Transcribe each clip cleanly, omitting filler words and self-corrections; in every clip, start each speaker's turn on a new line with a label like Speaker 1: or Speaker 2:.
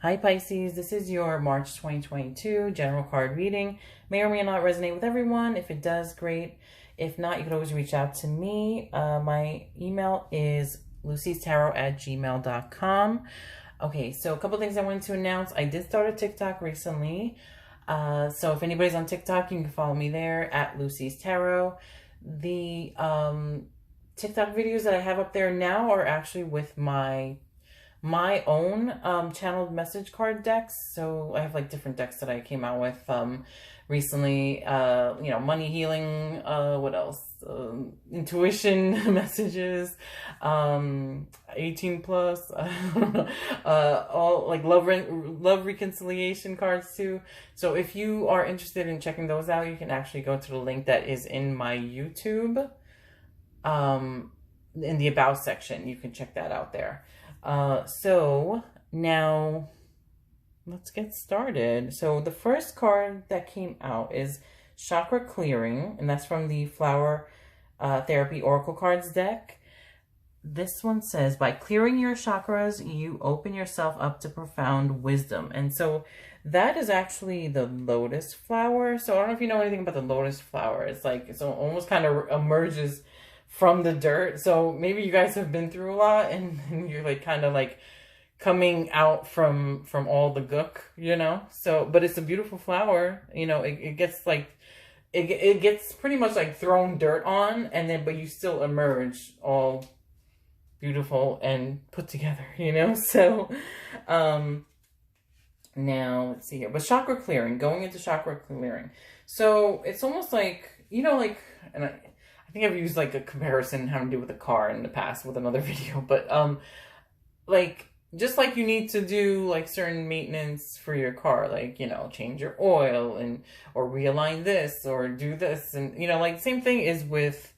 Speaker 1: Hi Pisces, this is your March 2022 general card reading. May or may not resonate with everyone. If it does, great. If not, you can always reach out to me. My email is lucy'starot@gmail.com. Okay, so a couple things I wanted to announce. I did start a TikTok recently. So if anybody's on TikTok, you can follow me there at Lucy's Tarot. The TikTok videos that I have up there now are actually with my own channeled message card decks. So I have like different decks that I came out with recently. Money healing, what else? Intuition messages, 18 plus, all like love reconciliation cards too. So if you are interested in checking those out, you can actually go to the link that is in my YouTube, in the about section. You can check that out there. So now let's get started. So the first card that came out is Chakra Clearing, and that's from the Flower Therapy Oracle Cards deck. This one says, by clearing your chakras, you open yourself up to profound wisdom. And so that is actually the lotus flower. So I don't know if you know anything about the lotus flower. It's like, it's almost kind of emerges from the dirt. So maybe you guys have been through a lot and you're like kind of like coming out from all the gook, so, but it's a beautiful flower. It gets like it gets pretty much like thrown dirt on, and then but you still emerge all beautiful and put together, so now let's see here. But chakra clearing, going into chakra clearing, so it's almost like, and I think I've used like a comparison having to do with a car in the past with another video, but like just like you need to do like certain maintenance for your car, like, change your oil or realign this or do this, and like same thing is with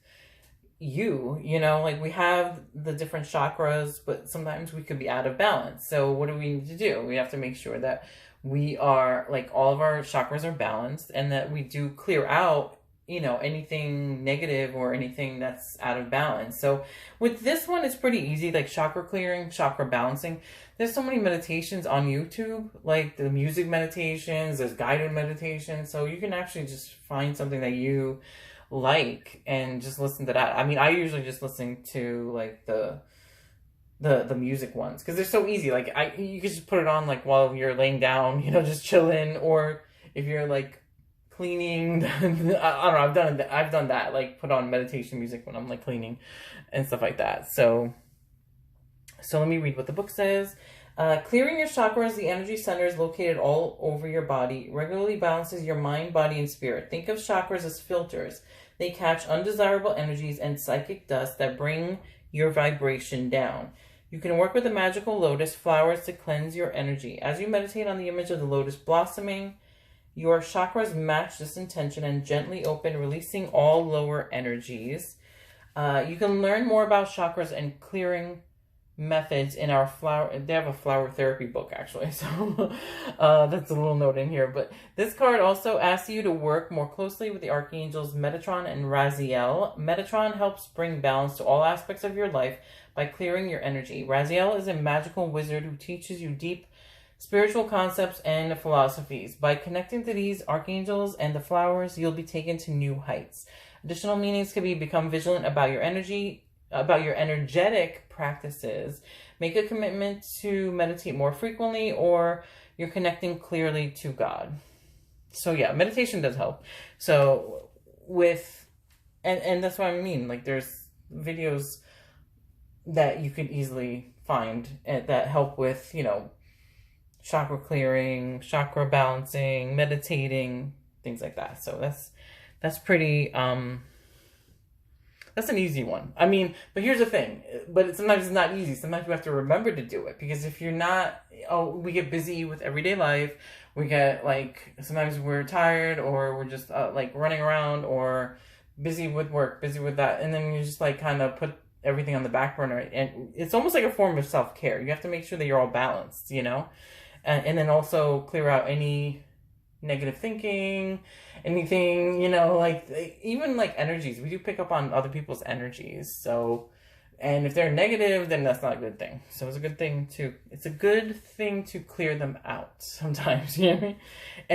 Speaker 1: you, like we have the different chakras, but sometimes we could be out of balance. So what do we need to do? We have to make sure that we are like all of our chakras are balanced, and that we do clear out anything negative or anything that's out of balance. So with this one, it's pretty easy, like chakra clearing, chakra balancing. There's so many meditations on YouTube, like the music meditations, there's guided meditations. So you can actually just find something that you like and just listen to that. I mean, I usually just listen to like the music ones because they're so easy. Like you could just put it on like while you're laying down, just chilling, or if you're like cleaning. I don't know, I've done that, like put on meditation music when I'm like cleaning and stuff like that. So let me read what the book says. Clearing your chakras, the energy centers located all over your body, regularly balances your mind, body, and spirit. Think of chakras as filters. They catch undesirable energies and psychic dust that bring your vibration down. You can work with the magical lotus flowers to cleanse your energy. As you meditate on the image of the lotus blossoming, your chakras match this intention and gently open, releasing all lower energies. You can learn more about chakras and clearing methods in our they have a flower therapy book actually, so that's a little note in here. But this card also asks you to work more closely with the archangels Metatron and Raziel. Metatron helps bring balance to all aspects of your life by clearing your energy. Raziel is a magical wizard who teaches you deep spiritual concepts and philosophies. By connecting to these archangels and the flowers, you'll be taken to new heights. Additional meanings could be become vigilant about your energy, about your energetic practices, make a commitment to meditate more frequently, or you're connecting clearly to God. So yeah, meditation does help. So and that's what I mean. Like there's videos that you could easily find that help with, chakra clearing, chakra balancing, meditating, things like that. So that's pretty, that's an easy one. I mean, but here's the thing, but sometimes it's not easy. Sometimes we have to remember to do it, because if you're not, we get busy with everyday life. We get like, sometimes we're tired, or we're just like running around, or busy with work, busy with that. And then you just like kind of put everything on the back burner, and it's almost like a form of self-care. You have to make sure that you're all balanced, and then also clear out any negative thinking, anything, like even like energies. We do pick up on other people's energies. So And if they're negative, then that's not a good thing. So it's a good thing to clear them out sometimes, you know what I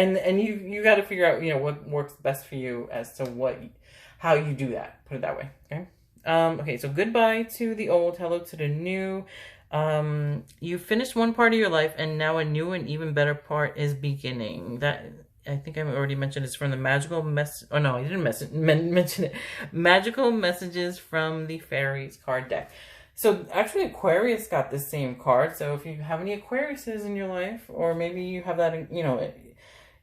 Speaker 1: mean? And you got to figure out, what works best for you as to how you do that. Put it that way, okay? Okay, so goodbye to the old, hello to the new. You finished one part of your life, and now a new and even better part is beginning. That, I think I already mentioned, it's from the magical oh no, I didn't mention it. Magical messages from the fairies card deck. So actually Aquarius got the same card. So if you have any Aquariuses in your life, or maybe you have that,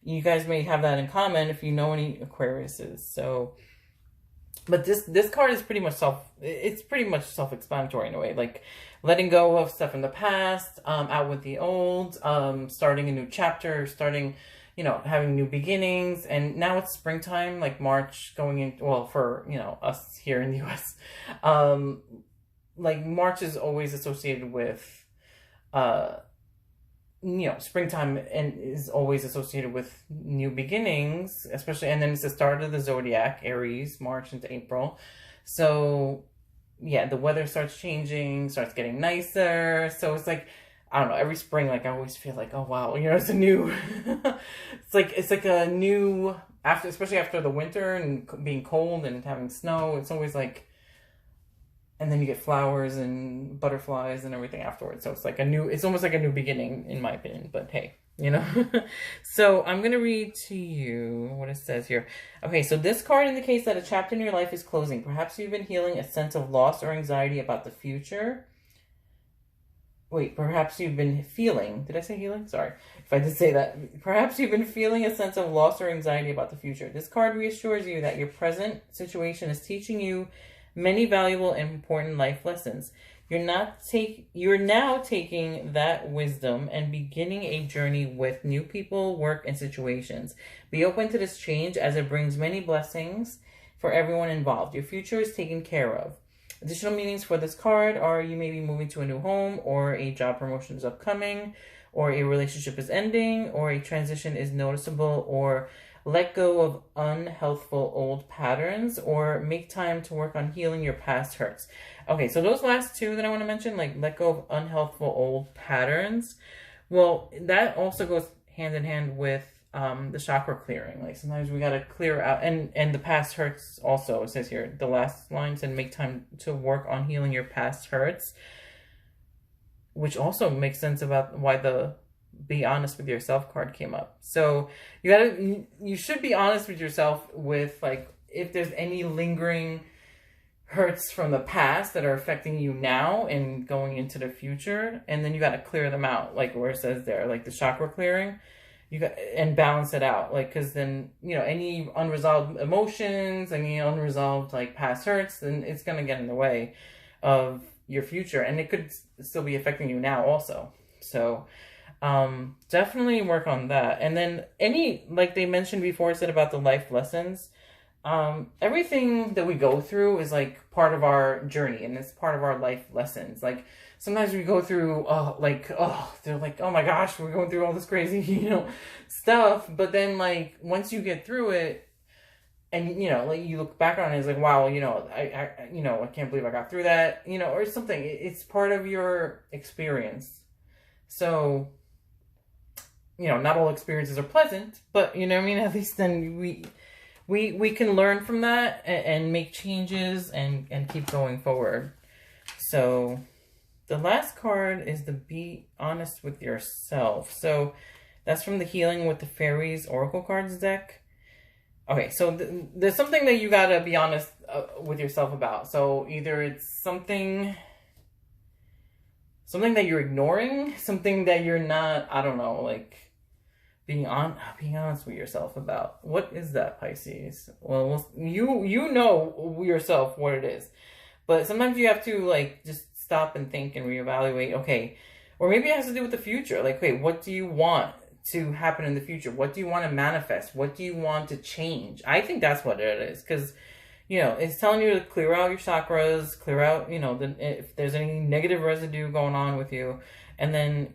Speaker 1: you guys may have that in common if you know any Aquariuses. So, but this card is pretty much self-explanatory in a way, like letting go of stuff in the past, out with the old, starting a new chapter, having new beginnings. And now it's springtime, like March going in, well, for, us here in the US, like March is always associated with, springtime, and is always associated with new beginnings, especially, and then it's the start of the zodiac, Aries, March into April. So yeah, the weather starts changing, starts getting nicer. So it's like, I don't know, every spring, like I always feel like, oh wow, it's a new, it's like a new, especially after the winter and being cold and having snow, it's always like, and then you get flowers and butterflies and everything afterwards. So it's like it's almost like a new beginning in my opinion, but hey, So I'm going to read to you what it says here. Okay, so this card indicates that a chapter in your life is closing. Perhaps you've been healing a sense of loss or anxiety about the future. Wait, perhaps you've been feeling, did I say healing? Sorry if I did say that. Perhaps you've been feeling a sense of loss or anxiety about the future. This card reassures you that your present situation is teaching you many valuable and important life lessons. You're now taking that wisdom and beginning a journey with new people, work, and situations. Be open to this change as it brings many blessings for everyone involved. Your future is taken care of. Additional meanings for this card are you may be moving to a new home, or a job promotion is upcoming, or a relationship is ending, or a transition is noticeable, or let go of unhealthful old patterns, or make time to work on healing your past hurts. Okay, so those last two that I want to mention, like let go of unhealthful old patterns, well, that also goes hand in hand with the chakra clearing. Like sometimes we got to clear out, and the past hurts also. It says here, the last line said, make time to work on healing your past hurts, which also makes sense about why the be honest with yourself card came up. So you should be honest with yourself with, like, if there's any lingering hurts from the past that are affecting you now and going into the future, and then you got to clear them out, like where it says there, like the chakra clearing, and balance it out, like, because then any unresolved emotions, any unresolved like past hurts, then it's going to get in the way of your future, and it could still be affecting you now also. So definitely work on that. And then like they mentioned before, said about the life lessons, everything that we go through is like part of our journey, and it's part of our life lessons. Like sometimes we go through, they're like, oh my gosh, we're going through all this crazy, stuff. But then like, once you get through it, and, like you look back on it, it's like, wow, I can't believe I got through that, or something. It's part of your experience. So, not all experiences are pleasant, but, at least then we can learn from that and make changes and keep going forward. So the last card is the Be Honest with Yourself. So that's from the Healing with the Fairies Oracle Cards deck. Okay, so there's something that you gotta be honest with yourself about. So either it's something that you're ignoring, something that you're not, I don't know, like being honest with yourself about. What is that, Pisces? Well, you know yourself what it is. But sometimes you have to like just stop and think and reevaluate, okay, or maybe it has to do with the future. Like, okay, what do you want to happen in the future? What do you want to manifest? What do you want to change? I think that's what it is, because it's telling you to clear out your chakras, clear out, if there's any negative residue going on with you, and then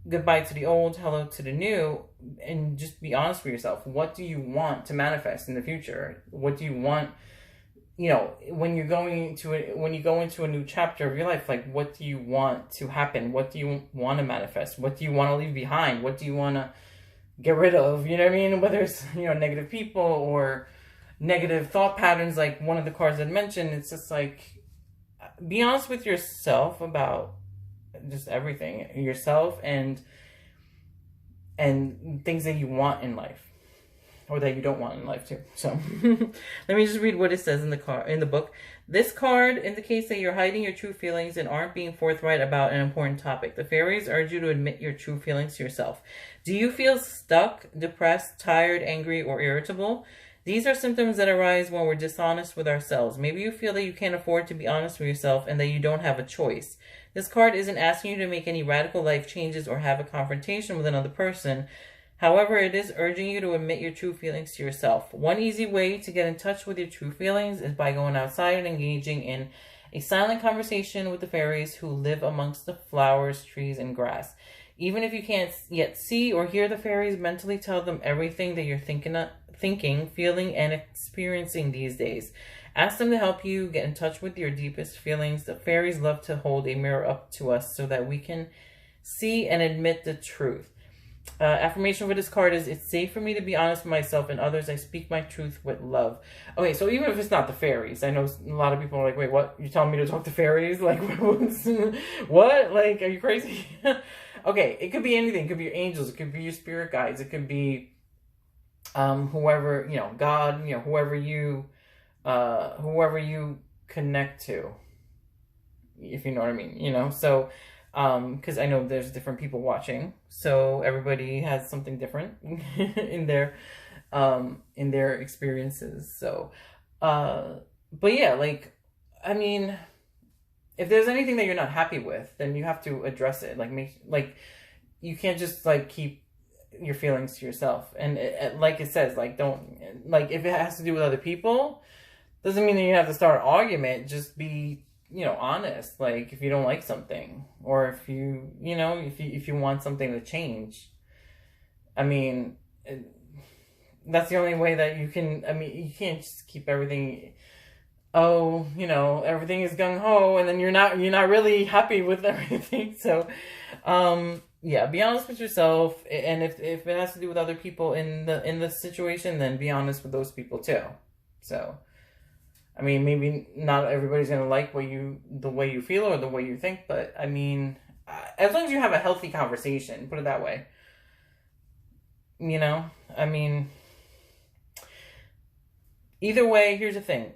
Speaker 1: goodbye to the old, hello to the new, and just be honest with yourself. What do you want to manifest in the future? What do you want you know, when you go into a new chapter of your life, like, what do you want to happen? What do you want to manifest? What do you want to leave behind? What do you want to get rid of? You know what I mean? Whether it's, you know, negative people or negative thought patterns, like one of the cards I'd mentioned, it's just like, be honest with yourself about just everything, yourself and things that you want in life, or that you don't want in life too. So let me just read what it says in the book. This card indicates that you're hiding your true feelings and aren't being forthright about an important topic. The fairies urge you to admit your true feelings to yourself. Do you feel stuck, depressed, tired, angry, or irritable? These are symptoms that arise when we're dishonest with ourselves. Maybe you feel that you can't afford to be honest with yourself and that you don't have a choice. This card isn't asking you to make any radical life changes or have a confrontation with another person. However, it is urging you to admit your true feelings to yourself. One easy way to get in touch with your true feelings is by going outside and engaging in a silent conversation with the fairies who live amongst the flowers, trees, and grass. Even if you can't yet see or hear the fairies, mentally tell them everything that you're thinking, feeling, and experiencing these days. Ask them to help you get in touch with your deepest feelings. The fairies love to hold a mirror up to us so that we can see and admit the truth. Affirmation for this card is, it's safe for me to be honest with myself and others. I speak my truth with love. Okay, so even if it's not the fairies, I know a lot of people are like, wait, what? You're telling me to talk to fairies? Like, what? Like, are you crazy? Okay, it could be anything. It could be your angels. It could be your spirit guides. It could be whoever, you know, God, you know, whoever you connect to, if you know what I mean, you know. So because I know there's different people watching, so everybody has something different in their experiences. So but yeah, like, I mean, if there's anything that you're not happy with, then you have to address it. Like, you can't just like keep your feelings to yourself. And like it says, like, don't, like, if it has to do with other people, doesn't mean that you have to start an argument. Just be, you know, honest. Like, if you don't like something, or if you know, if you want something to change, I mean, that's the only way that you can. I mean, you can't just keep everything, oh, you know, everything is gung-ho, and then you're not really happy with everything. So yeah, be honest with yourself, and if it has to do with other people in the situation, then be honest with those people too. So I mean, maybe not everybody's gonna like the way you feel or the way you think, but I mean, as long as you have a healthy conversation, put it that way. You know, I mean, either way, here's the thing.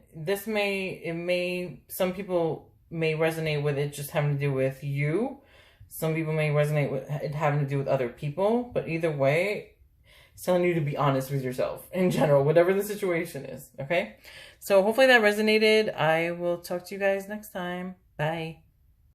Speaker 1: Some people may resonate with it just having to do with you. Some people may resonate with it having to do with other people. But either way, it's telling you to be honest with yourself in general, whatever the situation is. Okay? So hopefully that resonated. I will talk to you guys next time. Bye.